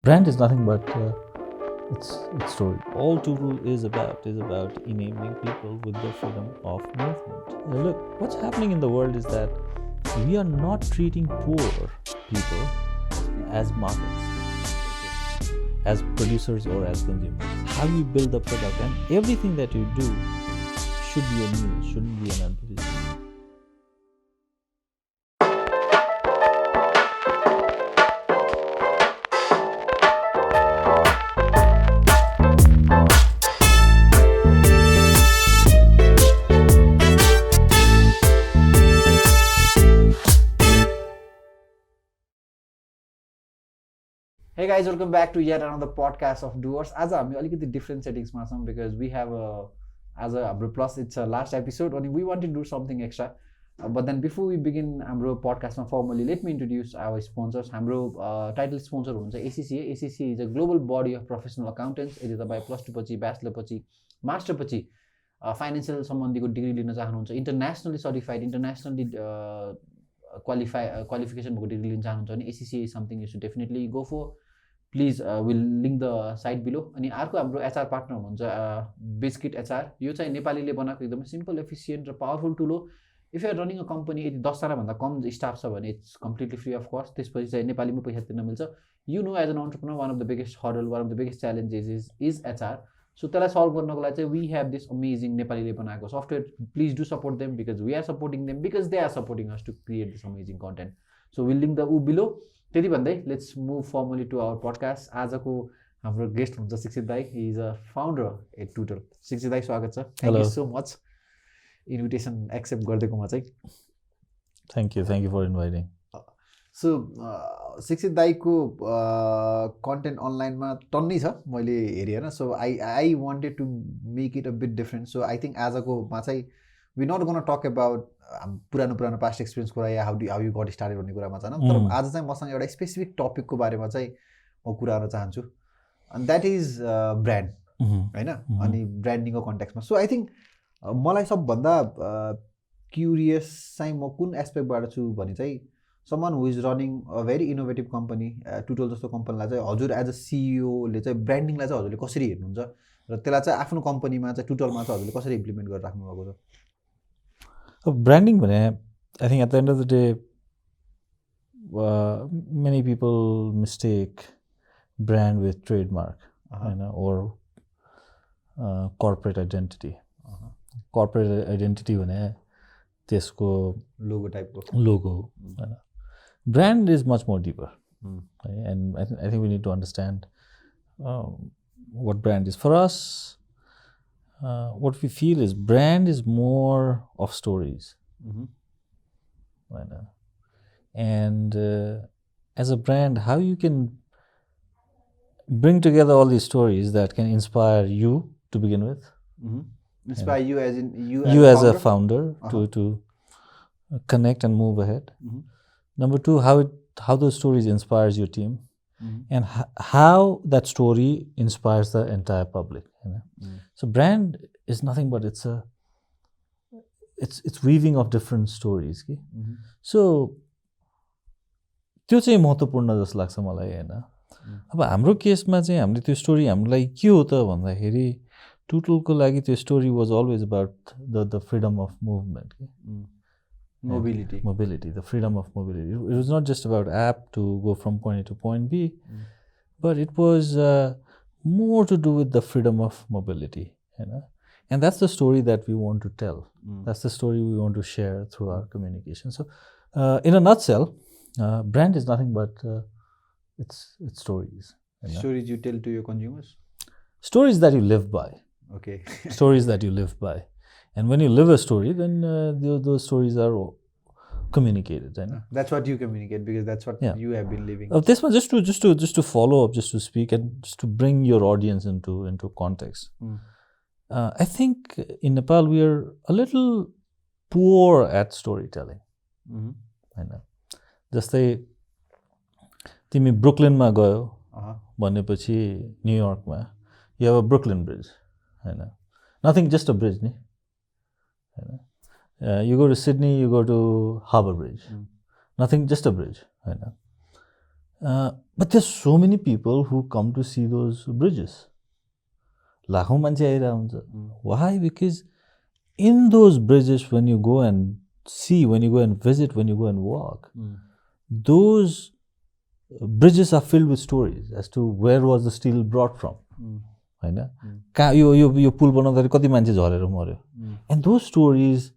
Brand is nothing but its story. All Tootle is about enabling people with the freedom of movement. Look, what's happening in the world is that we are not treating poor people as markets, as producers or as consumers. How you build the product and everything that you do should be a news, shouldn't be an advertisement. Hey guys, welcome back to yet another podcast of Doers. As I'm a different settings because we have a plus it's a last episode and we want to do something extra. But then before we begin our podcast formally, let me introduce our sponsors. Our title sponsor is ACCA. ACCA is a global body of professional accountants. It is by plus 2 पछि, bachelor पछि, master पछि, financial सम्बन्धीको degree लिन चाहनुहुन्छ, internationally certified, internationally qualification भएको degree लिन चाहनुहुन्छ भने ACCA is something you should definitely go for. Please we'll link the site below. अनि अर्को हाम्रो HR पार्टनर हुनुहुन्छ बिस्किट HR. यो चाहिँ नेपालीले बनाएको एकदमै सिम्पल, एफिसिएन्ट र पावरफुल टुल हो. If you are running a company यदि 10 जना भन्दा कम स्टाफ छ भने it's completely free of cost. त्यसपछि चाहिँ नेपालीमै पैसा तिर्न मिल्छ. You know as an entrepreneur one of the biggest hurdle, one of the biggest challenges is HR. So त्यसलाई सल्भ गर्नको लागि चाहिँ वी हेभ दिस अमेजिङ नेपालीले बनाएको software. Please do support them because we are supporting them because they are supporting us to create this amazing content. So will link the below. त्यति भन्दै let's move formally to our podcast. आजको हाम्रो guest हुन्छ शिक्षित दाई. He is a founder eight टुटल. शिक्षित दाई स्वागत छ. Thank you so much invitation accept गरिदिएकोमा चाहिँ. Thank you for inviting. So Shikshit दाईको कन्टेन्ट अनलाइनमा टन्नै छ, मैले हेरेँ होइन. So I wanted to make it a bit different. So I think आजकोमा चाहिँ we not gonna talk about पुरानो पास्ट एक्सपिरियन्स कुरा या हाउ यु गट स्टार्टेड भन्ने कुरामा छैन. तर आज चाहिँ मसँग एउटा स्पेसिफिक टपिकको बारेमा चाहिँ म कुरा गर्न चाहन्छु. अनि द्याट इज ब्रान्ड होइन, अनि ब्रान्डिङको कन्टेक्समा. सो आई थिङ्क मलाई सबभन्दा क्युरियस चाहिँ म कुन एस्पेक्टबाट छु भने चाहिँ someone who is running a very innovative company, टुटल जस्तो कम्पनीलाई चाहिँ हजुर एज अ सिइओले चाहिँ ब्रान्डिङलाई चाहिँ हजुरले कसरी हेर्नुहुन्छ र त्यसलाई चाहिँ आफ्नो कम्पनीमा चाहिँ टुटलमा चाहिँ हजुरले कसरी इम्प्लिमेन्ट गरेर राख्नुभएको छ? ब्रान्डिङ भने I think at the end of the day many people mistake brand with trademark होइन, or corporate identity. Corporate identity भने त्यसको लोगो टाइपको लोगो होइन. Brand is much more deeper and I think we need to understand what brand is. For us, what we feel is brand is more of stories. Right? And as a brand, how you can bring together all these stories that can inspire you to begin with. Inspire you as in you as a founder to connect and move ahead. Number two, how those stories inspires your team. And how that story inspires the entire public. You know? So brand is nothing but it's weaving of different stories. So त्यो चाहिँ महत्त्वपूर्ण जस्तो लाग्छ मलाई होइन. अब हाम्रो केसमा चाहिँ हामीले त्यो स्टोरी हामीलाई के हो त भन्दाखेरि टुटलको लागि त्यो story was always about the freedom of movement. Mobility, the freedom of mobility. It was not just about app to go from point A to point B, but it was more to do with the freedom of mobility, you know? And that's the story that we want to tell. That's the story we want to share through our communication. So in a nutshell, brand is nothing but it's stories. You know? Stories you tell to your consumers? Stories that you live by. Okay. Stories that you live by. And when you live a story, then those stories are communicated. Right? That's what you communicate because that's what you have been living. This one just to follow up, just to speak and just to bring your audience into context. I think in Nepal we are a little poor at storytelling. होइन, जस्तै तिमी ब्रुकलिनमा गयो भनेपछि न्युयोर्कमा you have a Brooklyn Bridge. होइन, nothing, just a bridge नि. You go to Sydney, you go to Harbour Bridge. Nothing, just a bridge. But there's so many people who come to see those bridges. लाखौँ मान्छे आइरहेको हुन्छ. Why? Because in those bridges, when you go and see, when you go and visit, when you go and walk, those bridges are filled with stories as to where was the steel brought from. होइन कहाँ यो पुल बनाउँदाखेरि कति मान्छे झरेर मर्यो. And those stories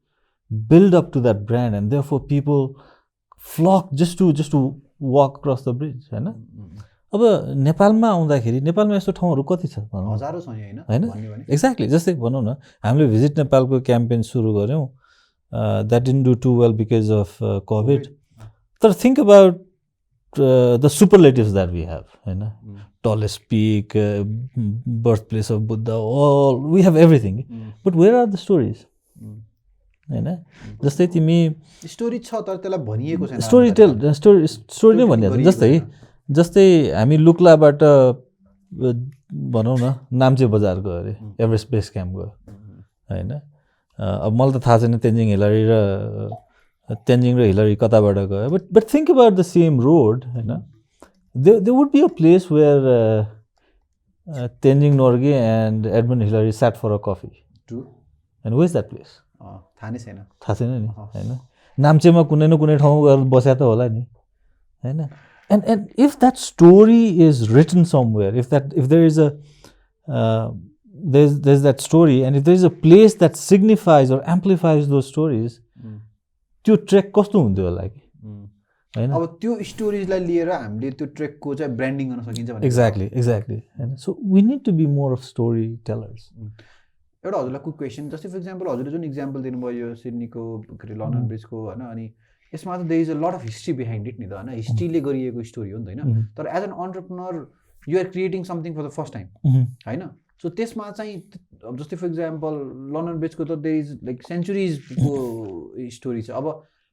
build up to that brand, and therefore people flock just to walk across the bridge. होइन अब नेपालमा आउँदाखेरि नेपालमा यस्तो ठाउँहरू कति छ हजारौँ छ नि होइन. एक्ज्याक्टली. जस्तै भनौँ न हामीले भिजिट नेपालको क्याम्पेन सुरु गऱ्यौँ. That didn't do too well because of covid. तर think about the superlatives that we have, tallest peak, birthplace of Buddha, all we have everything. But where are the stories? जस्तै तिमी story छ तर त्यसलाई भनिएको छैन. स्टोरी नै भनिएको छ. जस्तै हामी लुक्लाबाट भनौँ न नाम्चे बजार गयो अरे, एभरेस्ट बेस क्याम्प गयो होइन. अब मलाई त थाहा छैन तेन्जिङ र हिलरी कताबाट गयो. But think about the same road होइन. They would be a place where Tenzing Norgay and Edmund Hillary sat for a coffee. And where is that place? थाहा छैन नि होइन. नाम्चेमा कुनै न कुनै ठाउँ गएर बस्या त होला नि होइन. And if that story is written somewhere, if there is there's that story, and if there is a place that signifies or amplifies those stories, त्यो ट्रेक कस्तो हुन्थ्यो होला कि होइन. अब त्यो स्टोरिजलाई लिएर हामीले त्यो ट्रेकको चाहिँ ब्रान्डिङ गर्न सकिन्छ भने. एक्ज्याक्टली होइन. So we need to be more of story tellers. एउटा हजुरलाई क्विक क्वेसन, जस्तै फर इक्जाम्पल हजुरले जुन इक्जाम्पल दिनुभयो यो सिडनीको के अरे लन्डन ब्रिजको होइन, अनि यसमा त there is a lot of history behind it नि त होइन. हिस्ट्रीले गरिएको स्टोरी हो नि त होइन. तर as an entrepreneur you are creating something for the first time होइन. सो त्यसमा चाहिँ अब जस्तै फर इक्जाम्पल लन्डन ब्रिजको त देयर इज लाइक सेन्चुरिजको स्टोरी छ. अब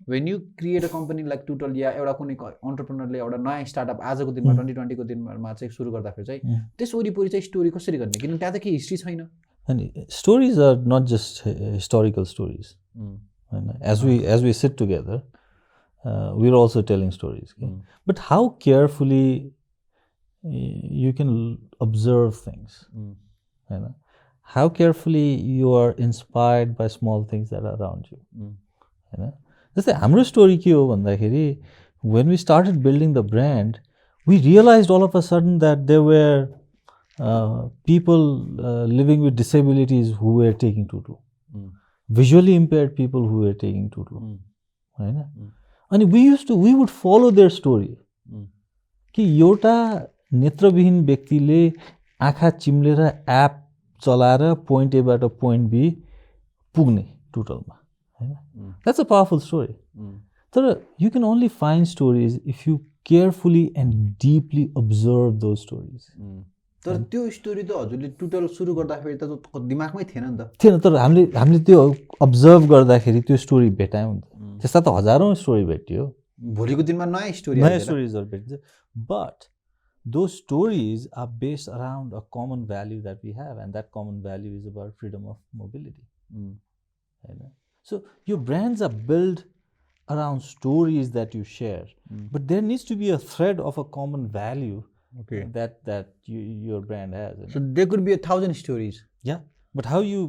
when you create a company like टुटल या एउटा कुनै अन्टरप्रेनरले एउटा नयाँ स्टार्टअप आजको दिनमा 2020को दिनमा चाहिँ सुरु गर्दाखेरि चाहिँ त्यस वरिपरि चाहिँ स्टोरी कसरी गर्ने, किनभने त्यहाँ त केही हिस्ट्री छैन. अनि stories are not just historical stories होइन. As we sit together we are also telling stories. But how carefully you can observe things. How carefully you are inspired by small things that are around you. जस्तै हाम्रो story के हो भन्दाखेरि when we started building the brand, we realized all of a sudden that there were people living with disabilities who were taking tootle. Visually impaired people who were taking tootle. And we would follow their story. कि एउटा नेत्रविहीन व्यक्तिले आँखा चिम्लेर app चलाएर point एबाट point B पुग्ने टुटलमा होइन. That's a powerful story. तर you can only find stories if you carefully and deeply observe those stories. तर त्यो स्टोरी त हजुरले टुटल सुरु गर्दाखेरि त दिमागमै थिएन नि त. थिएन, तर हामीले त्यो अब्जर्भ गर्दाखेरि त्यो स्टोरी भेटायौँ नि त. त्यस्ता त हजारौँ स्टोरी भेटियो. भोलिको दिनमा नयाँ स्टोरिजहरू भेटिन्छ. But those stories are based around a common value that we have, and that common value is about freedom of mobility. So your brands are built around stories that you share, but there needs to be a thread of a common value that your brand has. So there could be 1,000 stories. Yeah, but how you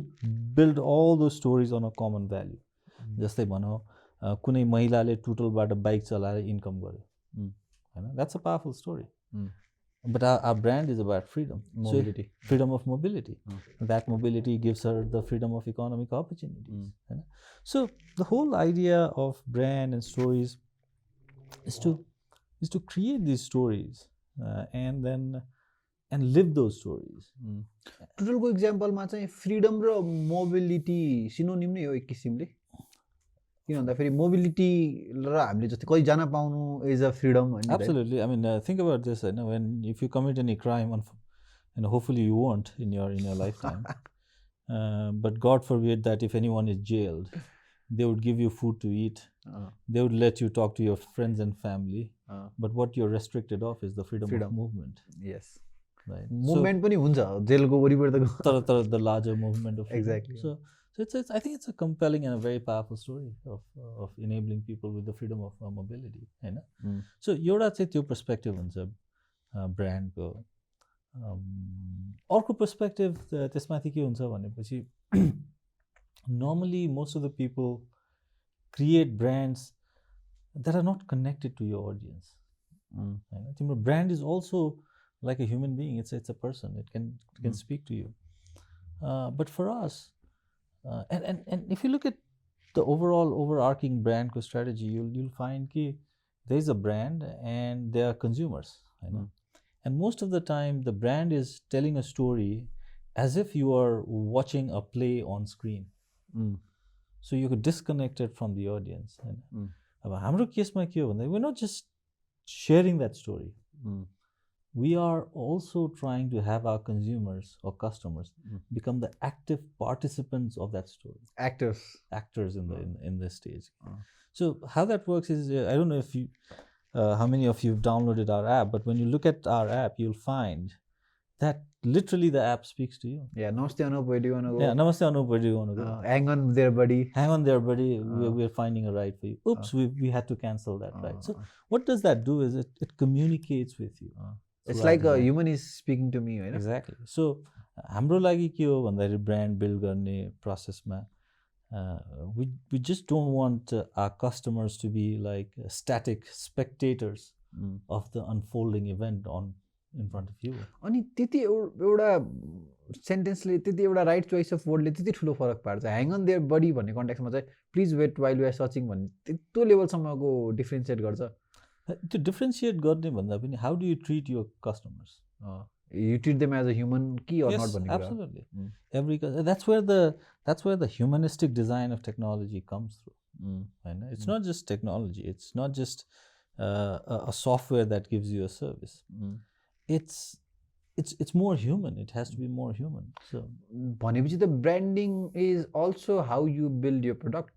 build all those stories on a common value. जस्तै भनौँ कुनै महिलाले टुटलबाट bike चलाएर income गर्यो होइन. That's a powerful story. But our brand is about freedom, mobility. So freedom of mobility. That mobility gives her the freedom of economic opportunities. So the whole idea of brand and stories is to create these stories and live those stories. टुटलको इक्जाम्पलमा चाहिँ freedom र mobility synonym नै हो एक किसिमले. किन भन्दाखेरि mobility र हामीले जस्तै कहीँ जान पाउनु is a freedom. Absolutely. I mean, think about this. If you commit any crime, and hopefully you won't in your lifetime, but God forbid that if anyone is jailed, they would give you food to eat. They would let you talk to your friends and family. But what you're restricted of is the freedom of movement. Yes. Right. Movement पनि हुन्छ जेलको वरिपरि त. तर the larger movement of freedom. Exactly. So So I think it's a compelling and a very powerful story of enabling people with the freedom of mobility, होइन. So एउटा चाहिँ त्यो perspective हुन्छ ब्रान्डको. अर्को पर्सपेक्टिभ त्यसमाथि के हुन्छ भनेपछि normally most of the people create brands that are not connected to your audience. Your brand is also like a human being. It's a person. It can speak to you. But for us, and if you look at the overarching brand strategy, you'll find that there is a brand and there are consumers. And most of the time, the brand is telling a story as if you are watching a play on screen. So you could disconnect it from the audience. अब हाम्रो केसमा के हो भन्दा we're not just sharing that story. We are also trying to have our consumers or customers become the active participants of that story. Actors in this stage. So how that works is, I don't know if you how many of you have downloaded our app, but when you look at our app, you'll find that literally the app speaks to you. Yeah, Namaste Anup, where do you want to go? Yeah, Namaste Anup, where do you want to go? Hang on there, buddy. Hang on there, buddy. We're finding a ride for you. Oops, we had to cancel that ride. So what does that do is it communicates with you. It's like a human is speaking to me, right? Exactly. So हाम्रो लागि के हो भन्दाखेरि brand build गर्ने प्रोसेसमा we just don't want our customers to be like static spectators of the unfolding event in front of you. अनि त्यति एउटा सेन्टेन्सले त्यति एउटा राइट चोइस अफ वर्डले त्यति ठुलो फरक पार्छ. ह्याङ अन देयर बडी भन्ने कन्टेक्स्टमा चाहिँ please wait while you are searching भन्ने त्यस्तो लेभलसम्मको डिफ्रेन्सिएट गर्छ. त्यो डिफ्रेन्सिएट गर्ने भन्दा पनि how do you treat your customers. You treat them as a human key or not? Yes, absolutely. That's where the humanistic design of technology comes through. And it's not just technology. It's not just a software that gives you a service. It's more human. It has to be more human. So भनेपछि the branding is also how you build your product.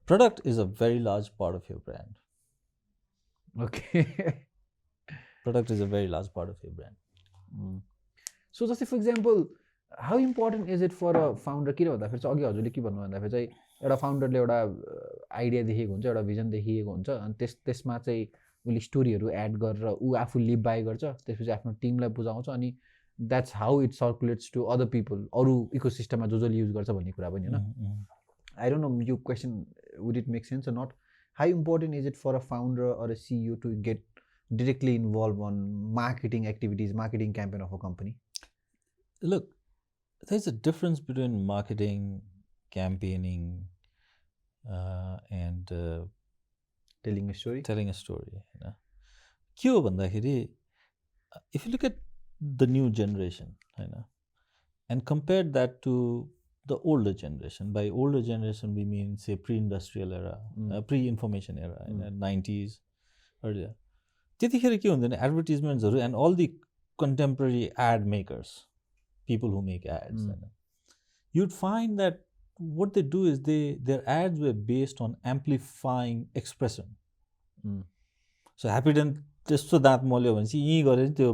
Product is a very large part of your brand. Okay. Product is a very large part of your brand. So just for example, how important is it for a founder? किन भन्दाखेरि चाहिँ अघि हजुरले के भन्नु भन्दाखेरि चाहिँ एउटा फाउन्डरले एउटा आइडिया देखेको हुन्छ, एउटा भिजन देखेको हुन्छ, अनि त्यसमा चाहिँ उसले स्टोरीहरू एड गरेर ऊ आफू लिभ बाई गर्छ, त्यसपछि आफ्नो टिमलाई बुझाउँछ, अनि that's how it circulates to other people, अरू इकोसिस्टममा जसले युज गर्छ भन्ने कुरा पनि होइन. आई डोन्ट नो यो question would it make sense or not. How important is it for a founder or a CEO to get directly involved on marketing activities, marketing campaign of a company? Look, there's a difference between marketing, campaigning, and telling a story. के हो भन्दाखेरि if you look at the new generation, and compare that to the older generation. By older generation, we mean say pre-industrial era, pre-information era, 90s, earlier. त्यतिखेर के हुँदैन, एडभर्टिजमेन्ट्सहरू and all the contemporary ad makers, people who make ads, you'd find that what they do is their ads were based on amplifying expression. So Happydent त्यस्तो दाँत मल्यो भने चाहिँ यहीँ गरे त्यो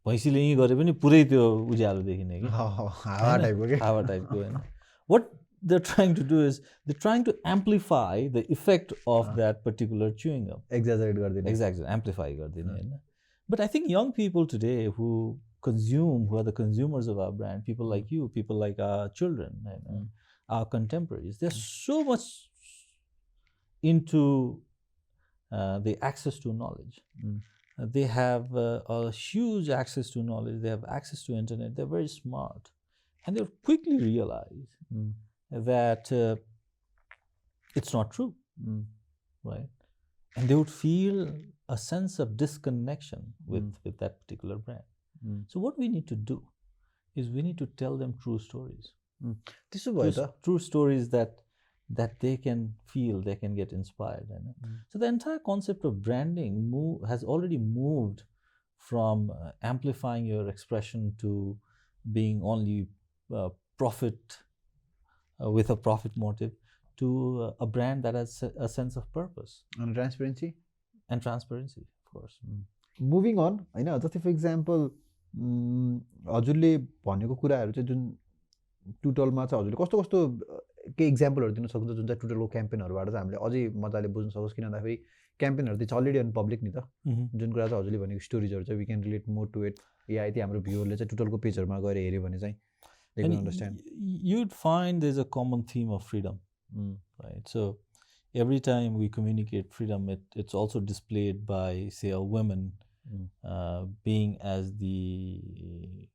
भैँसीले यहीँ गरे पनि पुरै त्यो उज्यालो देखिने कि हावा टाइपको होइन. What they're trying to do is they're trying to amplify the effect of that particular chewing gum. Exaggerate gardine. Exactly, amplify gardine. But I think young people today who are the consumers of our brand, people like you, people like our children, our contemporaries, they're so much into the access to knowledge. They have a huge access to knowledge. They have access to internet. They're very smart, and they'll quickly realize that it's not true, right? And they would feel a sense of disconnection with that particular brand. So what we need to do is we need to tell them true stories. True stories that they can feel, they can get inspired. So the entire concept of branding has already moved from amplifying your expression to being only profit with a profit motive, to a brand that has a sense of purpose and transparency, of course. Moving on, हैन, जस्तै for example हजुरले भनेको कुराहरू चाहिँ जुन टुटलमा चाहिँ हजुरले कस्तो कस्तो केही इक्जाम्पलहरू दिन सक्नुहुन्छ जुन चाहिँ टुटलको क्याम्पेनहरूबाट चाहिँ हामीले अझै मजाले बुझ्न सकोस् किन भन्दाखेरि क्याम्पेनहरू चाहिँ अलरेडी अन पब्लिक नि त जुन कुरा चाहिँ हजुरले भनेको स्टोरिजहरू चाहिँ we can relate more to it या यदि हाम्रो भ्युअरले चाहिँ टुटलको पेजहरूमा गएर हेऱ्यो भने चाहिँ they can understand. You'd find there's a common theme of freedom, right? So every time we communicate freedom, it's also displayed by, say, a woman being as the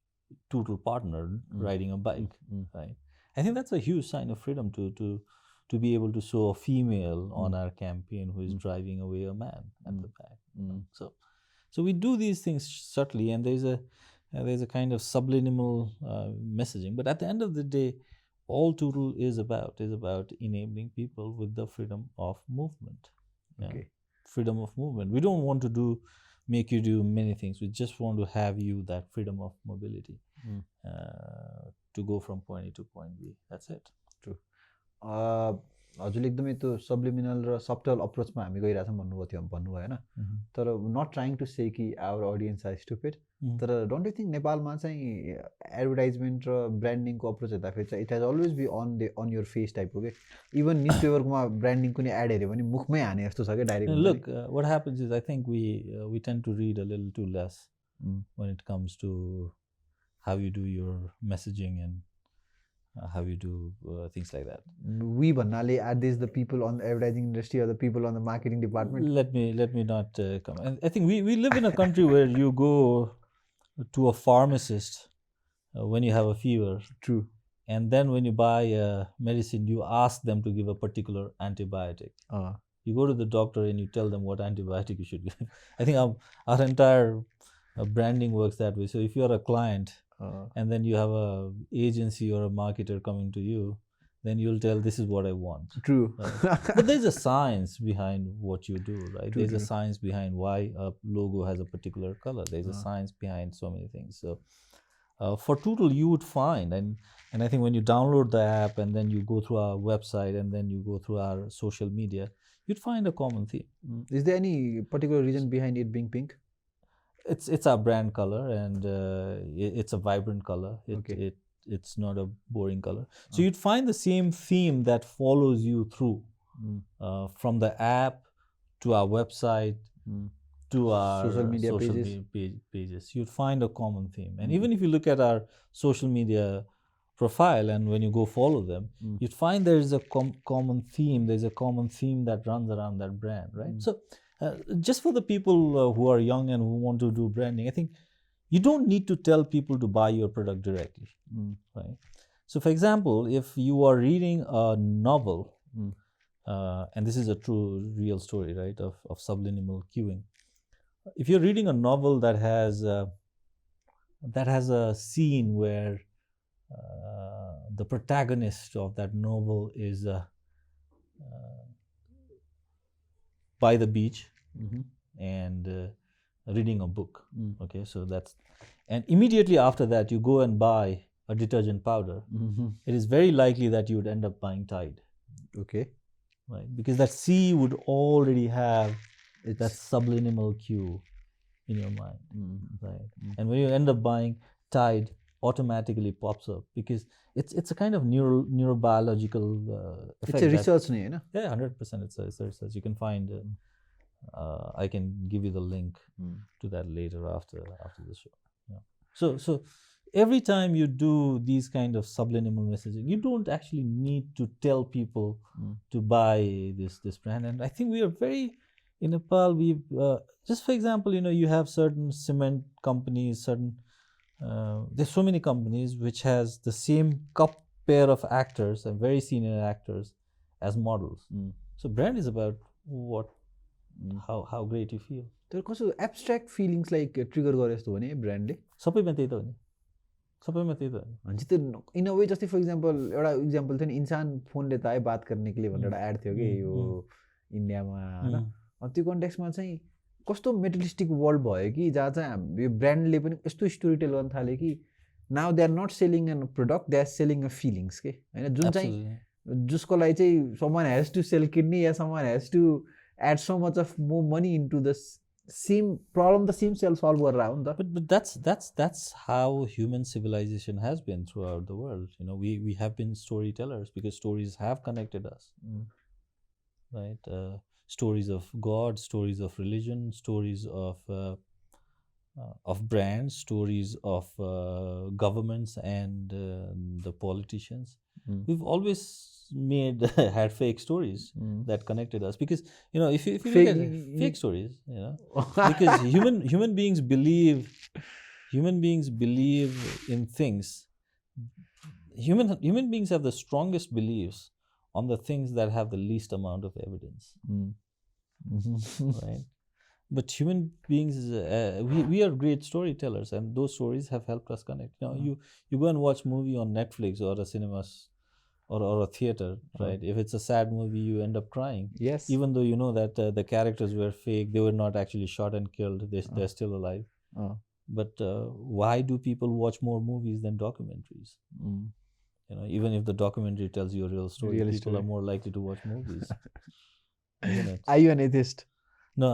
tootle partner riding a bike, right? I think that's a huge sign of freedom to be able to show a female on our campaign who is driving away a man at the back. So we do these things subtly, and there's a kind of subliminal messaging. But at the end of the day, all Tootle is about enabling people with the freedom of movement. Okay. Freedom of movement. We don't want to make you do many things. We just want to have you that freedom of mobility to go from point A to point B. That's it. True. हजुरले एकदमै त्यो subliminal र subtle अप्रोचमा हामी गइरहेछौँ भन्नुभयो होइन तर not trying to say कि our audience are stupid तर don't you think नेपालमा चाहिँ एडभर्टाइजमेन्ट र ब्रान्डिङको अप्रोच हेर्दाखेरि चाहिँ it has always be on your face टाइपको के इभन न्युज पेपरकोमा ब्रान्डिङको नि एड हेऱ्यो भने मुखमै हाने जस्तो छ क्या direct look what happens is I think we tend to read a little too less when it comes to how you do your messaging and how you do things like that. We भन्नाले are these the people on the advertising industry or the people on the marketing department? Let me not come. I think we live in a country where you go to a pharmacist when you have a fever. True. And then when you buy medicine, you ask them to give a particular antibiotic. You go to the doctor and you tell them what antibiotic you should give. I think our entire branding works that way. So if you are a client and then you have a agency or a marketer coming to you, then you'll tell this is what I want. True. Right? But there's a science behind what you do, right? True, there's a science behind why a logo has a particular color. There's a science behind so many things. So for Tootle, you would find, and I think when you download the app and then you go through our website and then you go through our social media, you'd find a common theme. Is there any particular reason behind it being pink? It's our brand color, and it's a vibrant color. It's not a boring color. So you'd find the same theme that follows you through from the app to our website to our social media pages. You'd find a common theme. And even if you look at our social media profile and when you go follow them, you'd find there is a common theme. There's a common theme that runs around that brand, right? So just for the people who are young and who want to do branding, I think you don't need to tell people to buy your product directly, right? So for example, if you are reading a novel, and this is a true real story, right, of subliminal cueing. If you're reading a novel that has a scene where the protagonist of that novel is by the beach and reading a book, okay, so that's, and immediately after that you go and buy a detergent powder, it is very likely that you would end up buying Tide. Okay. Right, because that C would already have that subliminal cue in your mind, right? And when you end up buying Tide, automatically pops up because it's a kind of neurobiological effect. It's a research, no? Yeah, 100%. It's a research. You can find. I can give you the link to that later after the show. Yeah. So every time you do these kind of subliminal messaging, you don't actually need to tell people to buy this brand. And I think we are very, in Nepal, we just for example, you have certain cement companies, there's so many companies which has the same pair of actors and very senior actors as models. So brand is about how great you feel. तर कस्तो abstract feelings like trigger गरे जस्तो भने ब्रान्डले सबैमा त्यही त हो नि सबैमा त्यही त हो नि त्यो इन अ वे जस्तै फर इक्जाम्पल एउटा इक्जाम्पल थियो नि इन्सान फोनले त है बात गर्ने के भनेर एउटा एड थियो कि यो इन्डियामा होइन त्यो कन्टेक्स्टमा चाहिँ कस्तो मेटेरियलिस्टिक वर्ल्ड भयो कि जहाँ चाहिँ यो ब्रान्डले पनि यस्तो स्टोरी टेल गर्न थाल्यो कि now they are not selling an product they are selling a feelings के होइन जुन चाहिँ जसको लागि चाहिँ someone has to sell kidney या someone has to add so much of more money into this same problem त सेम सेल सल्भ गरेर हो नि त But that's how human civilization has been throughout the world. You know, we have been storytellers because stories have connected us, right? Stories of God, stories of religion, stories of brands, stories of governments and the politicians. We've always had fake stories that connected us because if you look at fake stories, because human beings believe in things. Human beings have the strongest beliefs on the things that have the least amount of evidence, right? But human beings, we are great storytellers, and those stories have helped us connect. You go and watch movie on Netflix or a cinemas or a theater, right? If it's a sad movie, you end up crying. Yes. Even though you know that the characters were fake, they were not actually shot and killed. They're still alive. But why do people watch more movies than documentaries? Even if the documentary tells you a real story, people are more likely to watch movies. Isn't it? Are you an atheist? No,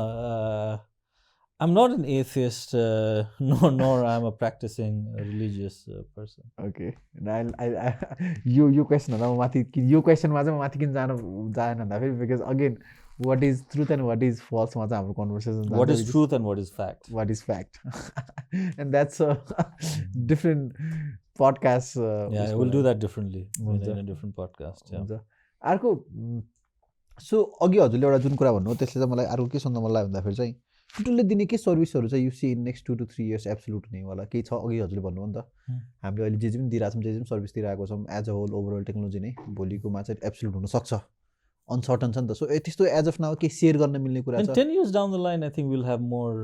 I'm not an atheist, nor I'm a practicing religious person. Okay. Yo question भन्दा म माथि यो क्वेसनमा चाहिँ म माथि किन जान भन्दाखेरि because again what is truth and what is false मा चाहिँ हाम्रो conversation What is truth and what is fact? What is fact? And that's a different podcast. Yeah, we'll do that differently in a different podcast. Yeah. अर्को सो अघि हजुरले एउटा जुन कुरा भन्नु हो त्यसले चाहिँ मलाई अर्को के सोध्न मन लाग्यो भन्दाखेरि चाहिँ टुटलले दिने के सर्भिसहरू चाहिँ you see in next 2 to 3 years absolute हुनेवाला केही छ अघि हजुरले भन्नुभयो नि त हामीले अहिले जे पनि दिइरहेको छौँ जे पनि सर्भिस दिइरहेको छौँ as a whole overall technology नै भोलिकोमा चाहिँ एब्सोल्युट हुनसक्छ अनसर्टन छ नि त सो त्यस्तो एज अफ नाउ के सेयर गर्न मिल्ने कुरा छ 10 years down the line I think we'll have more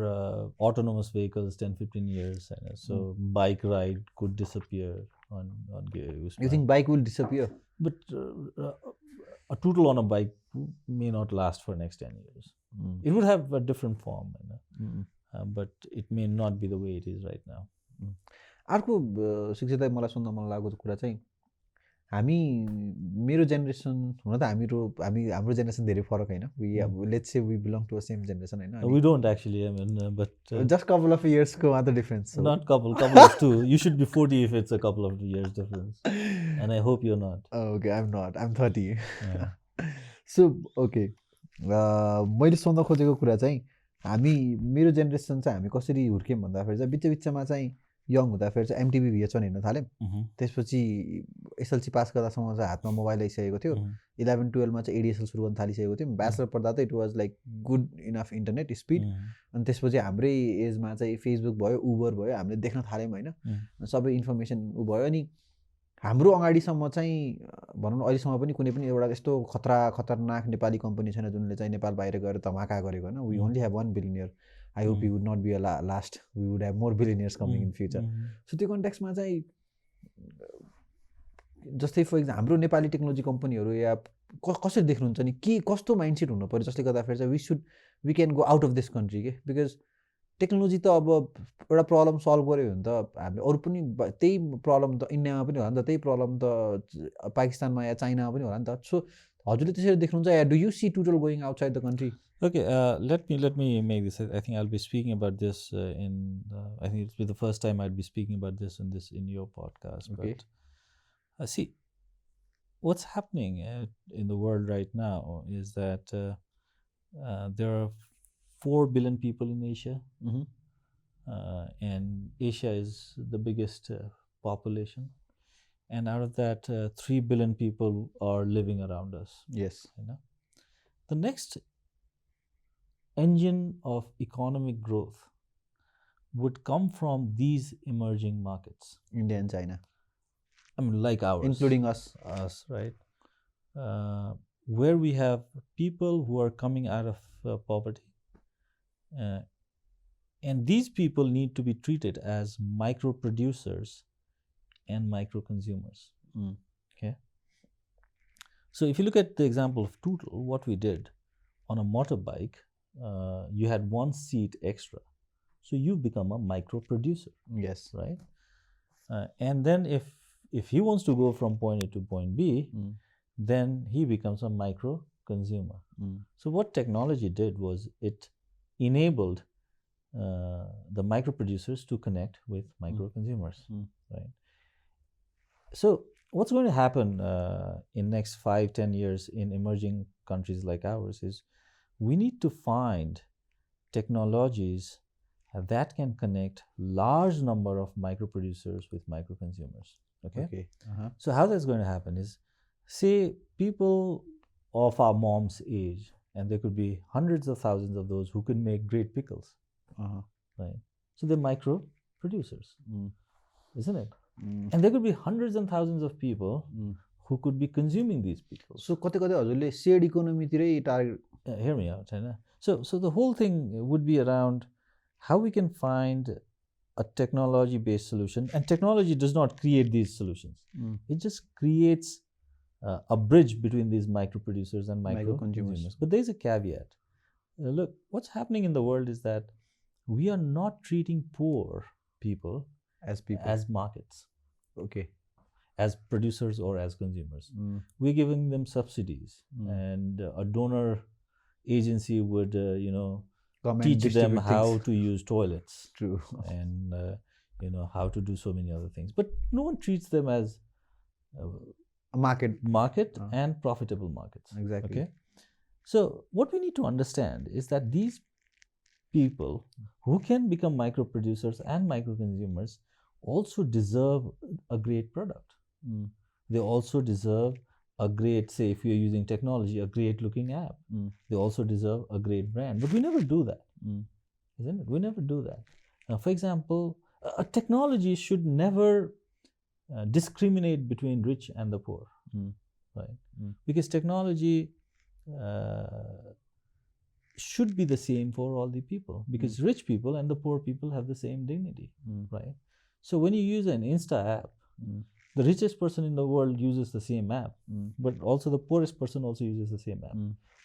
autonomous vehicles 10-15 years so bike ride could disappear on You think bike will disappear? But a tootle on a bike may not last for next 10 years. It would have a different form, but it may not be the way it is right now. अर्को शिक्षितलाई मलाई सुन्न मन लागेको कुरा चाहिँ हामी मेरो generation हुन त हाम्रो जेनेरेसन धेरै फरक हैन we let's say we belong to a same generation हैन We don't actually, I mean, but just couple of years को मात्र difference not couple of two. You should be 40 if it's a couple of years difference, and I hope you're not. Okay, I'm not. I'm 30. So okay, मैले सोध्न खोजेको कुरा चाहिँ हामी मेरो generation चाहिँ हामी कसरी हुर्क्यौँ भन्दाखेरि चाहिँ बिचमा चाहिँ यङ हुँदाखेरि चाहिँ एमटिभी VH1 हेर्न थाल्यौँ त्यसपछि एसएलसी पास गर्दासम्म चाहिँ हातमा मोबाइल आइसकेको थियो 11-12 मा चाहिँ एडिएसएल सुरु गर्न थालिसकेको थियो ब्याचलर पढ्दा त it was like good enough internet speed अनि त्यसपछि हाम्रै एजमा चाहिँ फेसबुक भयो उबर भयो हामीले देख्न थाल्यौँ होइन सबै इन्फर्मेसन भयो अनि हाम्रो अगाडिसम्म चाहिँ भनौँ न अहिलेसम्म पनि कुनै पनि एउटा यस्तो खतरनाक नेपाली कम्पनी छैन जुनले चाहिँ नेपाल बाहिर गएर धमाका गरेको होइन we only have one billionaire I hope you would not be a last. We would have more billionaires coming in future. So त्यो कन्टेक्स्टमा चाहिँ जस्तै फर इक्जाम्पल हाम्रो नेपाली टेक्नोलोजी कम्पनीहरू या कसरी देख्नुहुन्छ नि के कस्तो माइन्डसेट हुनु पर्यो जसले गर्दाखेरि चाहिँ we can go out of this country के बिकज टेक्नोलोजी त अब एउटा प्रब्लम सल्भ गऱ्यो भने त हामीले अरू पनि त्यही प्रब्लम त इन्डियामा पनि होला नि त त्यही प्रब्लम त पाकिस्तानमा या चाइनामा पनि होला नि त सो हजुरले त्यसरी देख्नुहुन्छ या डु यु सी टुटल going outside the country Okay, let me make this. I think I'll be speaking about this I think it's the first time I'll be speaking about this in your podcast. Okay. But see, what's happening in the world right now is that there are 4 billion people in Asia, and Asia is the biggest population, and out of that, 3 billion people are living around us. Yes, the next engine of economic growth would come from these emerging markets, India and China. I mean, like ours, including us, right? Where we have people who are coming out of poverty, and these people need to be treated as micro producers and micro consumers. Okay. So if you look at the example of Tootle, what we did on a motorbike, you had 1 seat extra, so you become a micro producer. Yes, right. And then if he wants to go from point A to point B, then he becomes a micro consumer. So what technology did was it enabled the micro producers to connect with micro consumers, Mm. right? So what's going to happen in next 5-10 years in emerging countries like ours is we need to find technologies that can connect large number of micro producers with micro consumers. Okay. So how that's going to happen is, say people of our mom's age, and there could be hundreds of thousands of those who can make great pickles, right? So they're micro producers, isn't it? And there could be hundreds and thousands of people who could be consuming these pickles. So कतै कतै हजुरले said इकोनोमीतिरै target Hear me out, होइन? So the whole thing would be around how we can find a technology-based solution, and technology does not create these solutions. It just creates a bridge between these micro producers and micro consumers. But there's a caveat. Look, what's happening in the world is that we are not treating poor people as markets. Okay. As producers or as consumers. We're giving them subsidies, and a donor agency would, teach them how to use toilets. True. And, how to do so many other things. But no one treats them as A market and profitable markets. Exactly. Okay. So what we need to understand is that these people who can become micro producers and micro consumers also deserve a great product. They also deserve a great, say, if you're using technology, a great looking app. They also deserve a great brand. But we never do that, isn't it? We never do that. Now, for example, a technology should never discriminate between rich and the poor, right? Because technology should be the same for all the people, because rich people and the poor people have the same dignity, right? So when you use an Insta app, the richest person in the world uses the same app, but also the poorest person also uses the same app.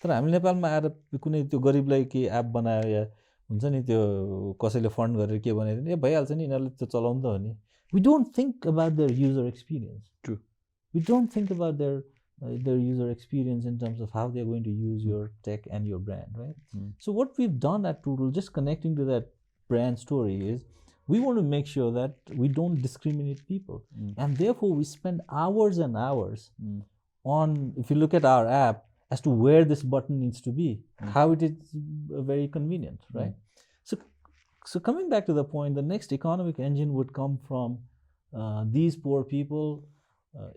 तर हामी नेपालमा आएर कुनै त्यो गरिबलाई के app बनायो या हुन्छ नि त्यो कसैले फन्ड गरेर के बनाइदिने ए भइहाल्छ नि यिनीहरूले त्यो चलाउनु त हो नि. We don't think about their user experience. True. We don't think about their user experience in terms of how they're going to use your tech and your brand, right? So what we've done at Tootle, just connecting to that brand story, is we want to make sure that we don't discriminate people. And therefore, we spend hours and hours on, if you look at our app, as to where this button needs to be, how it is very convenient, right? So coming back to the point, the next economic engine would come from these poor people,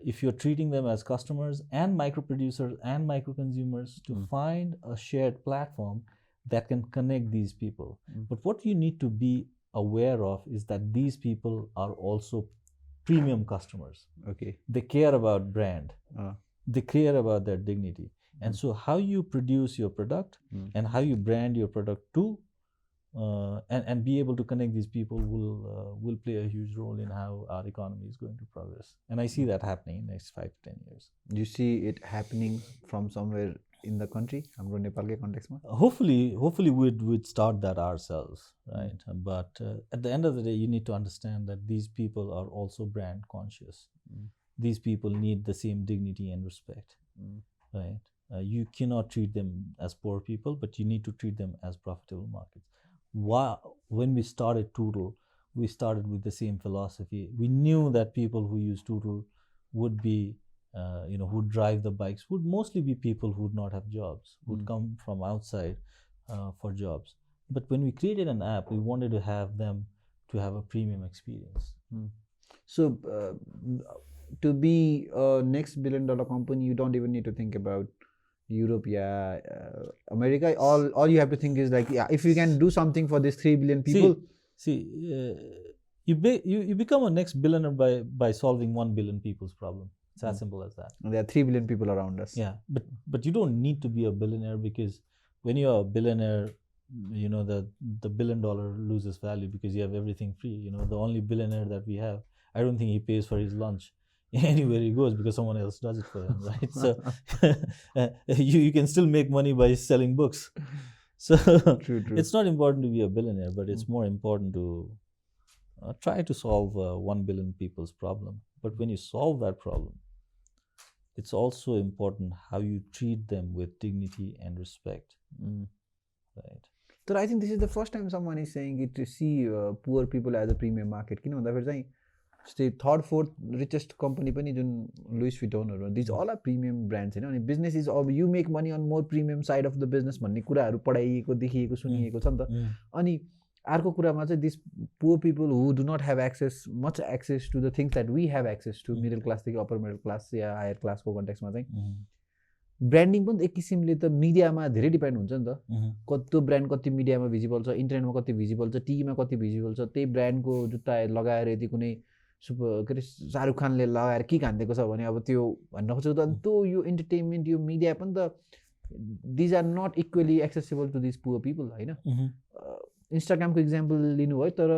if you're treating them as customers and micro producers and micro consumers, to find a shared platform that can connect these people. But what you need to be aware of is that these people are also premium customers. Okay. They care about brand. They care about their dignity. And so how you produce your product and how you brand your product too, and be able to connect these people will play a huge role in how our economy is going to progress. And I see that happening in the next 5 to 10 years. Do you see it happening from somewhere in the country, हाम्रो नेपालकै कन्टेक्स्टमा? Hopefully we'd start that ourselves, right? But at the end of the day, you need to understand that these people are also brand conscious. These people need the same dignity and respect, right? You cannot treat them as poor people, but you need to treat them as profitable markets. When we started Tootle, we started with the same philosophy. We knew that people who use Tootle would be, who drive the bikes, would mostly be people who would not have jobs, would come from outside for jobs. But when we created an app, we wanted to have them to have a premium experience. So to be a next $1 billion company, you don't even need to think about Europe, America. All you have to think is like, if you can do something for these 3 billion people. You become a next billionaire by solving 1 billion people's problem. It's as simple as that. And there are 3 billion people around us. Yeah, but you don't need to be a billionaire, because when you're a billionaire, the $1 billion loses value because you have everything free. The only billionaire that we have, I don't think he pays for his lunch anywhere he goes because someone else does it for him, right? So you can still make money by selling books. So true. It's not important to be a billionaire, but it's more important to try to solve 1 billion people's problem. But when you solve that problem, it's also important how you treat them with dignity and respect, right? तर I think this is the first time someone is saying it to see poor people as a premium market किन भन्दाखेरि चाहिँ जस्तै 3rd 4th richest company पनि जुन Louis विटोनहरू these all are premium brands होइन अनि बिजनेस इज अब you make money on more premium side of the business भन्ने कुराहरू पढाइएको देखिएको सुनिएको छ नि त अनि अर्को कुरामा चाहिँ this poor people who do not have access much access to the things that we have access to middle क्लासदेखि अप्पर मिडल क्लास या हायर क्लासको कन्टेक्समा चाहिँ ब्रान्डिङ पनि एक किसिमले त मिडियामा धेरै डिपेन्ड हुन्छ नि त त्यो ब्रान्ड कति मिडियामा भिजिबल छ इन्टरनेटमा कति भिजिबल छ टिभीमा कति भिजिबल छ त्यही ब्रान्डको जुत्ता लगाएर यदि कुनै के अरे शाहरुख खानले लगाएर के खानिदिएको छ भने अब त्यो भन्न खोजेको त त्यो यो इन्टरटेनमेन्ट यो मिडिया पनि त these are not equally accessible to this poor people होइन इन्स्टाग्रामको इक्जाम्पल लिनु भयो तर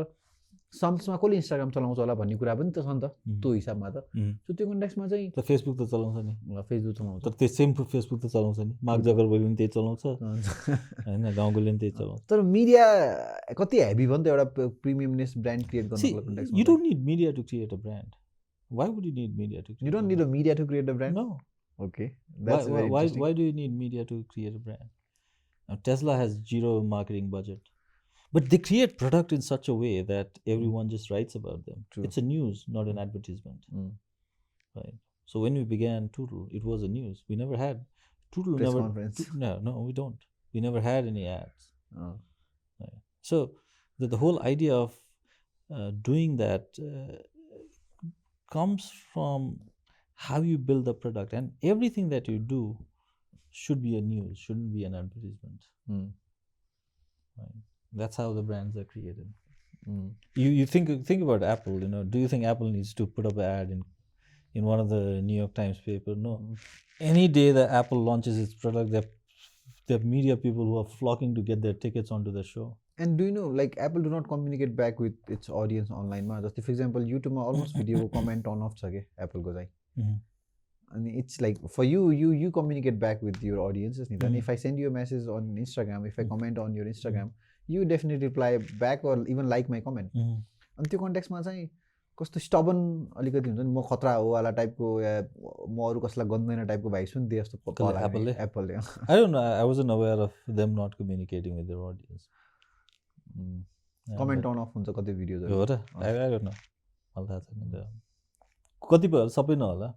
सम्समा कसले इन्स्टाग्राम चलाउँछ होला भन्ने कुरा पनि त छ नि त त्यो हिसाबमा त सो त्यो कन्टेक्समा चाहिँ त फेसबुक त चलाउँछ नि फेसबुक चलाउँछ तर त्यो सेम फेसबुक त चलाउँछ नि मार्क जकरबर्गले पनि त्यही चलाउँछ होइन गाउँकोले पनि त्यही चलाउँछ तर मिडिया कति हेभी भयो नि त एउटा प्रिमियमनेस ब्रान्ड क्रिएट गर्नको कन्टेक्समा you don't need media to create a brand why would you need media to you don't need a media to create a brand no okay why do you need media to create a brand? Now, Tesla has zero marketing budget, but they create product in such a way that everyone just writes about them. True. It's a news, not an advertisement. Right. So when we began Tootle, it was a news. We never had Tootle. Press never conference. No, we don't. We never had any ads. Oh. Right. So the whole idea of doing that comes from how you build the product, and everything that you do should be a news, shouldn't be an advertisement. Right. That's how the brands are created. You think about Apple. You know, do you think Apple needs to put up an ad in one of the New York Times paper? No. Any day that Apple launches its product, there are media people who are flocking to get their tickets onto the show. And do you know, like Apple do not communicate back with its audience online ma just for example YouTube ma almost video comment on off cha ke Apple ko chai and it's like for you communicate back with your audiences ni and if I send you a message on Instagram, if I comment on your Instagram, you definitely reply back or even like my comment and त्यो कन्टेक्समा चाहिँ कस्तो stubborn अलिकति हुन्छ नि म खतरा हो वाला टाइपको या म अरू कसैलाई गन्दैन टाइपको भाइस पनि दिए जस्तो एप्पलले I don't know, I wasn't aware of them not communicating with their audience. Comment on off हुन्छ कति भिडियोजहरु हो र I don't know, मलाई थाहा छैन कतिपय सबै नहोला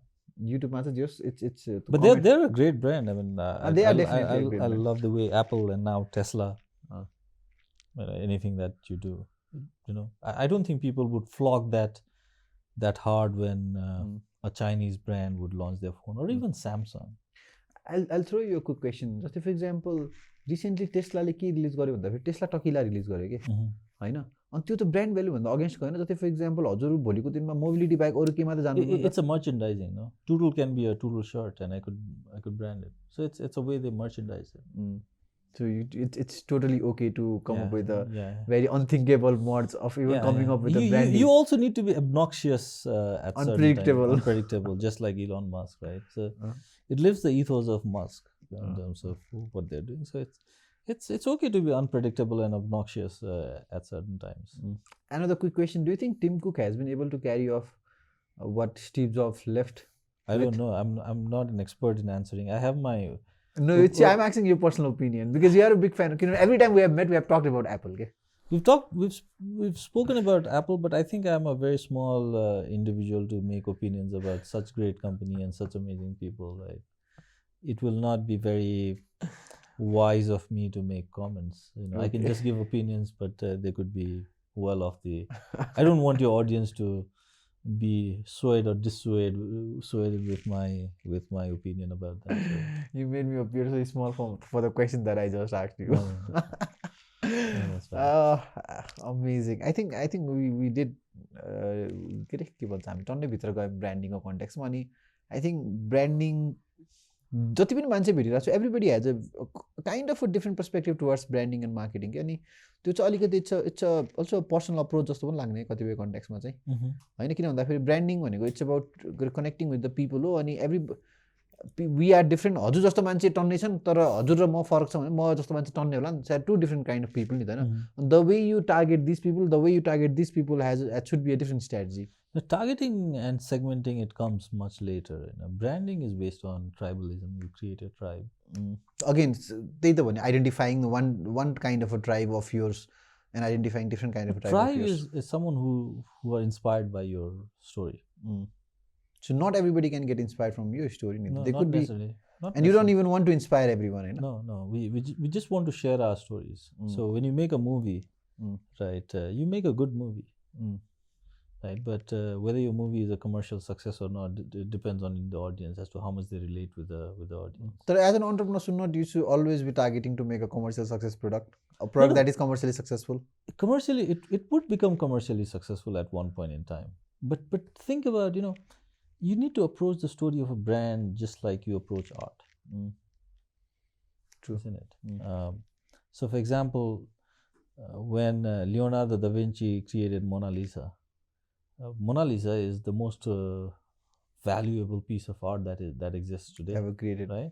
युट्युबमा चाहिँ जस it's but they're a great brand. I mean they are definitely a great I brand. love the way Apple and now Tesla anything that you do, you know, I don't think people would flock that hard when a Chinese brand would launch their phone or even Samsung. I'll throw you a quick question. Just for example, recently Tesla ले के release गर्यो भन्दा फेरि Tesla टकिला release गर्यो के हैन अनि त्यो त ब्रान्ड भ्यालु भन्दा अगेन्स्ट गएन जस्तै फर एक्जाम्पल हजुर भोलिको दिनमा मोबिलिटी बाइक अरु केमा त जानु it's a merchandising, no? Tootle can be a Tootle shirt and I could brand it, so it's a way they merchandise it. So it's totally okay to come up with a very unthinkable mods of even coming up with a brand. You also need to be obnoxious at unpredictable unpredictable just like Elon Musk, right? So it lives the ethos of Musk in terms of what they're doing, so it's okay to be unpredictable and obnoxious at certain times. Another quick question, do you think Tim Cook has been able to carry off what Steve Jobs left? I don't know, I'm not an expert in answering. I have my I'm asking your personal opinion because you are a big fan. You know, every time we have met, we have talked about Apple. Okay? We've spoken about Apple, but I think I'm a very small individual to make opinions about such great company and such amazing people. Right? It will not be very wise of me to make comments. You know, I can just give opinions, but they could be well off the. I don't want your audience to be swayed or dissuaded with my opinion about that. So. You made me appear so small for the question that I just asked you. Amazing. I think we did के भन्छ हामी टन्नै भित्र गयो ब्रान्डिङको कन्टेक्स्टमा अनि I think branding जति पनि मान्छे भेटिरहेको छु everybody has a kind of a different perspective towards branding end marketing के अनि त्यो चाहिँ अलिकति इट्स अल्सो पर्सनल अप्रोच जस्तो पनि लाग्ने कतिपय कन्टेक्स्टमा चाहिँ होइन किन भन्दाखेरि ब्रान्डिङ भनेको it's about connecting with the people हो अनि वी आर डिफ्रेन्ट हजुर जस्तो मान्छे टन्नै छन् तर हजुर र म फरक छ भने म जस्तो मान्छे टन्नै होला नि so two different kind of people नि त होइन the way you target this people the way you target this people should be a different strategy The targeting and segmenting, it comes much later. Branding is based on tribalism. You create a tribe. Again, त्यही त भने identifying one kind of a tribe of yours and identifying different kind of a tribe of yours. Tribe is someone who are inspired by your story. So not everybody can get inspired from your story. No, they not could be, necessarily. and you don't even want to inspire everyone. No. We just want to share our stories. So when you make a movie, right, you make a good movie, right? But whether your movie is a commercial success or not, it depends on the audience as to how much they relate with the audience. So as an entrepreneur, you should always be targeting to make a commercial success product, a product that is commercially successful. Commercially, it would become commercially successful at one point in time. But think about, you need to approach the story of a brand just like you approach art. True. Isn't it? So for example, when Leonardo da Vinci created Mona Lisa, Mona Lisa is the most valuable piece of art that exists today. Ever created. Right?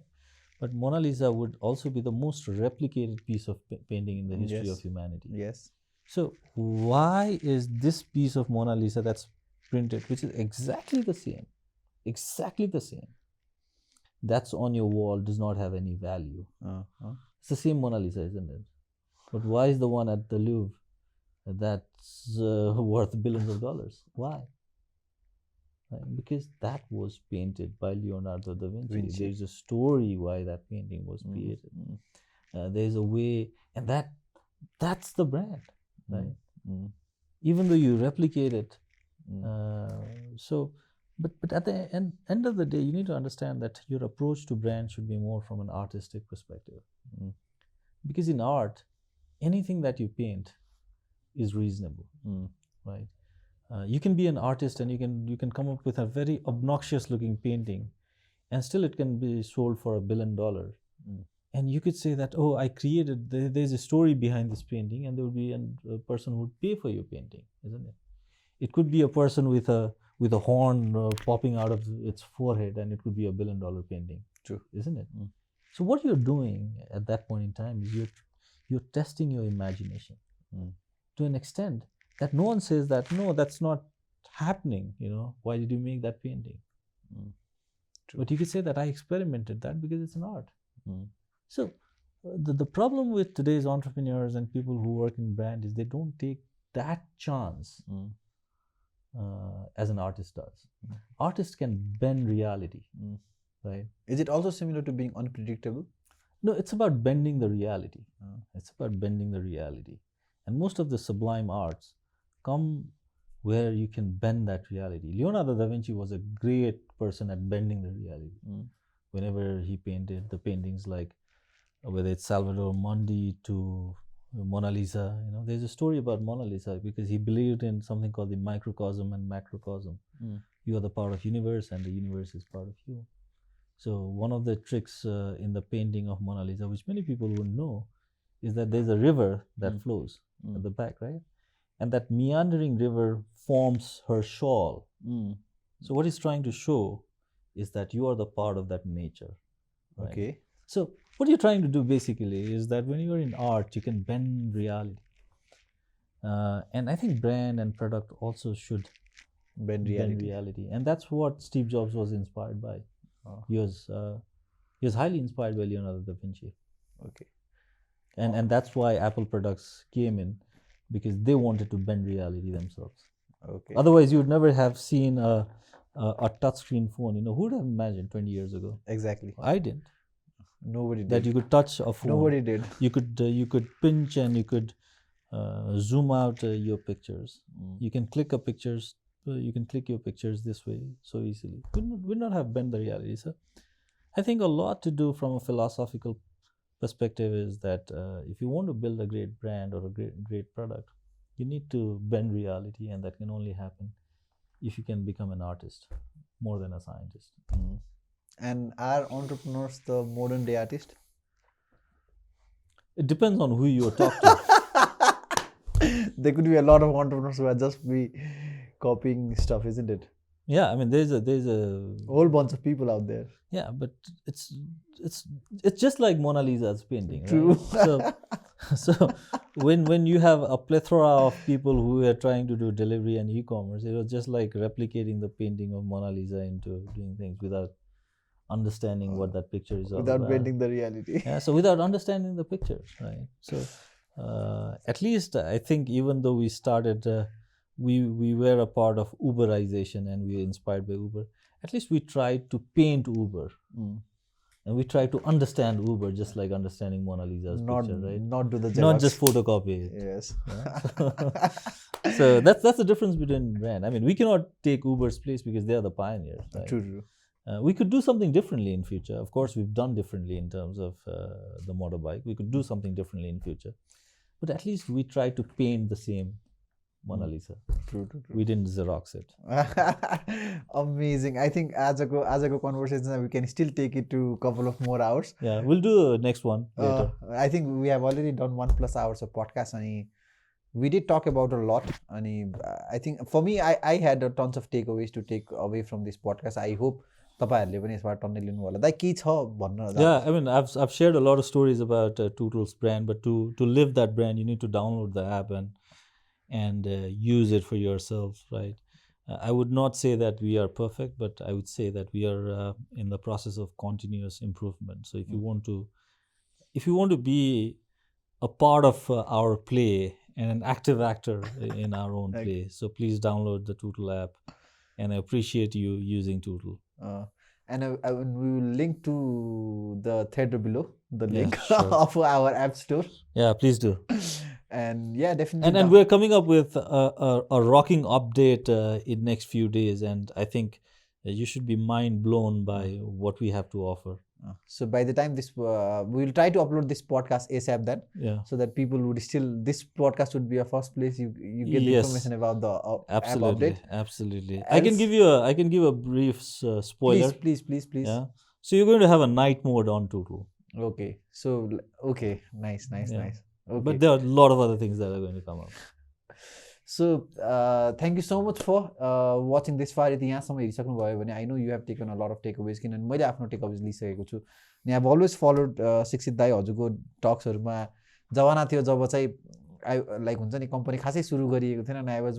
But Mona Lisa would also be the most replicated piece of painting in the history of humanity. Yes. So why is this piece of Mona Lisa that's printed, which is exactly the same, that's on your wall, does not have any value? It's the same Mona Lisa, isn't it? But why is the one at the Louvre that's worth billions of dollars? Why? Right? Because that was painted by Leonardo da Vinci. There's a story why that painting was created. There's a way, and that's the brand, right? Even though you replicate it. But at the end of the day, you need to understand that your approach to brand should be more from an artistic perspective. Because in art, anything that you paint is reasonable, right? You can be an artist and you can come up with a very obnoxious looking painting, and still it can be sold for $1 billion. And you could say that, oh, I created, there's a story behind this painting, and there will be a person who would pay for your painting, isn't it? It could be a person with a horn popping out of its forehead, and it could be $1 billion painting. True. Isn't it? So what you're doing at that point in time is you're testing your imagination to an extent that no one says that, no, that's not happening. Why did you make that painting? But you could say that I experimented that because it's an art. So the problem with today's entrepreneurs and people who work in brand is they don't take that chance as an artist does. Artist can bend reality, right? Is it also similar to being unpredictable? No, it's about bending the reality. It's about bending the reality. And most of the sublime arts come where you can bend that reality. Leonardo da Vinci was a great person at bending the reality. Whenever he painted the paintings, like whether it's Salvador Mundi to Mona Lisa, there's a story about Mona Lisa because he believed in something called the microcosm and macrocosm. You are the part of universe and the universe is part of you. So one of the tricks in the painting of Mona Lisa, which many people wouldn't know, is that there's a river that flows at the back, right? And that meandering river forms her shawl. So what he's trying to show is that you are the part of that nature. Right? Okay. So what you're trying to do basically is that when you're in art, you can bend reality. And I think brand and product also should bend reality. And that's what Steve Jobs was inspired by. He was highly inspired by Leonardo da Vinci. Okay. And that's why Apple products came in, because they wanted to bend reality themselves. Okay. Otherwise, you would never have seen a touchscreen phone. Who would have imagined 20 years ago? Exactly. I didn't. Nobody did. That you could touch a phone. Nobody did. You could pinch and you could zoom out your pictures. You can click your pictures this way so easily. We not have bent the reality. So I think a lot to do from a philosophical perspective is that if you want to build a great brand or a great product, you need to bend reality, and that can only happen if you can become an artist more than a scientist. And are entrepreneurs the modern day artist? It depends on who you talk to. There could be a lot of entrepreneurs who are just be copying stuff, isn't it? Yeah, I mean there's a whole bunch of people out there. Yeah, but it's just like Mona Lisa's painting. True. Right? So when you have a plethora of people who are trying to do delivery and e-commerce, it was just like replicating the painting of Mona Lisa into doing things without understanding what that picture is all Without about. bending the reality. Yeah, so without understanding the pictures, right? So at least I think even though we started, we were a part of Uberization and we were inspired by Uber. At least we tried to paint Uber. And we try to understand Uber just like understanding Mona Lisa's picture, right? Not do the Xerox. Not just photocopy it. Yes. So that's the difference between brand. I mean, we cannot take Uber's place because they are the pioneers. Right? True. We could do something differently in future. Of course, we've done differently in terms of the motorbike. We could do something differently in future, but at least we try to paint the same Mona Lisa. True. We didn't Xerox it. Amazing. I think as a conversation, we can still take it to a couple of more hours. Yeah, we'll do a next one later. I think we have already done 1+ hours of podcast, and we did talk about a lot. And I think for me, I had tons of takeaways to take away from this podcast. I hope तपाईहरुले पनि यसबाट टन्नै लिनु होला दाइ के छ भन्न Yeah, I mean I've shared a lot of stories about Tootle's brand, but to live that brand you need to download the app and use it for yourself, right? I would not say that we are perfect, but I would say that we are in the process of continuous improvement. So if you want to be a part of our play and an active actor in our own play, so please download the Tootle app, and I appreciate you using Tootle. And we will link to the thread below the link sure. of our app store. Yeah, please do. And yeah, definitely. And we're coming up with a rocking update in next few days, and I think you should be mind blown by what we have to offer. So by the time this, we will try to upload this podcast ASAP then. Yeah. So that people would this podcast would be a first place you get the information about the app update. Absolutely. I can give a brief spoiler. Please. Yeah. So you're going to have a night mode on Tootle. Okay. So nice. Okay. But there are a lot of other things that are going to come up. So thank you so much for watching this far. यदि यहाँसम्म हेरिसक्नु भयो भने I know you have taken a lot of takeaways किनभने मैले आफ्नो takeaways लिइसकेको छु. And I have always followed शिक्षित दाइ हजुरको टक्सहरुमा जवाना थियो जब चाहिँ लाइक हुन्छ नि कम्पनी खासै सुरु गरिएको थिएन, अनि I was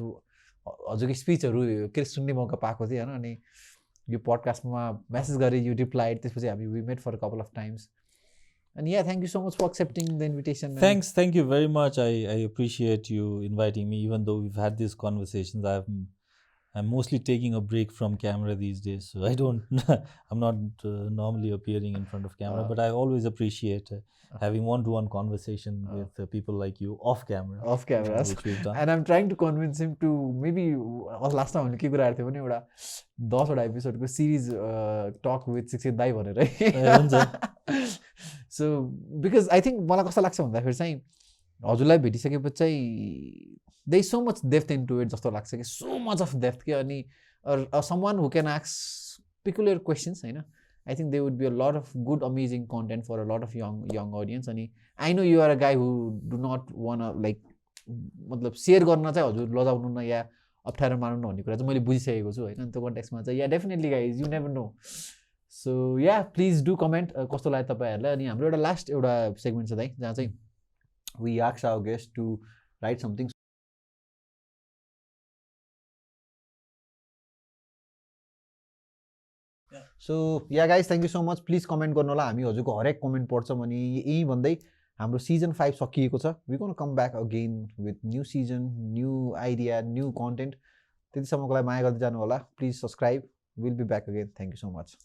हजुरको स्पिचहरु के सुन्ने मौका पाएको थिए हैन, अनि यो पडकास्टमा मेसेज गरे, you replied, त्यसपछि हामी we met for a couple of times. And yeah, thank you so much for accepting the invitation. Thank you very much. I appreciate you inviting me, even though we've had these conversations. I'm mostly taking a break from camera these days, so I'm not normally appearing in front of camera, but I always appreciate having one-to-one conversation with people like you off camera. Which we've done. And I'm trying to convince him to maybe last time हामीले के कुरा गर्थ्यौ भने एउटा 10 वटा एपिसोडको series talk with शिक्षित दाइ भनेर है. So because I think मलाई कस्तो लाग्छ भन्दाखेरि चाहिँ हजुरलाई भेटिसकेपछि चाहिँ there is so much depth into it जस्तो लाग्छ कि so much of depth के, अनि someone who can ask peculiar questions हैन. I think there would be a lot of good amazing content for a lot of young audience. अनि I know you are a guy who do not wanna like मतलब share गर्न चाहिँ हजुर लजाउनु न या अप्ठ्यारो मान्नु भन्ने कुरा चाहिँ मैले बुझिसकेको छु हैन. त्यो कन्टेक्स्टमा चाहिँ yeah definitely guys you never know. So yeah please do comment कस्तो लाग्यो तपाईहरुलाई. अनि हाम्रो एउटा लास्ट एउटा सेगमेन्ट छ दाइ जहाँ चाहिँ we ask our guests to write something. So yeah guys, thank you so much. Please comment गर्नु होला, हामी हजुरको हरेक कमेन्ट पढ्छौं. अनि यही भन्दै हाम्रो सिजन 5 सकिएको छ. We going to come back again with new season, new idea, new content. त्यतिसम्मको लागि माया गर्दै जानु होला. Please subscribe. We'll be back again. Thank you so much.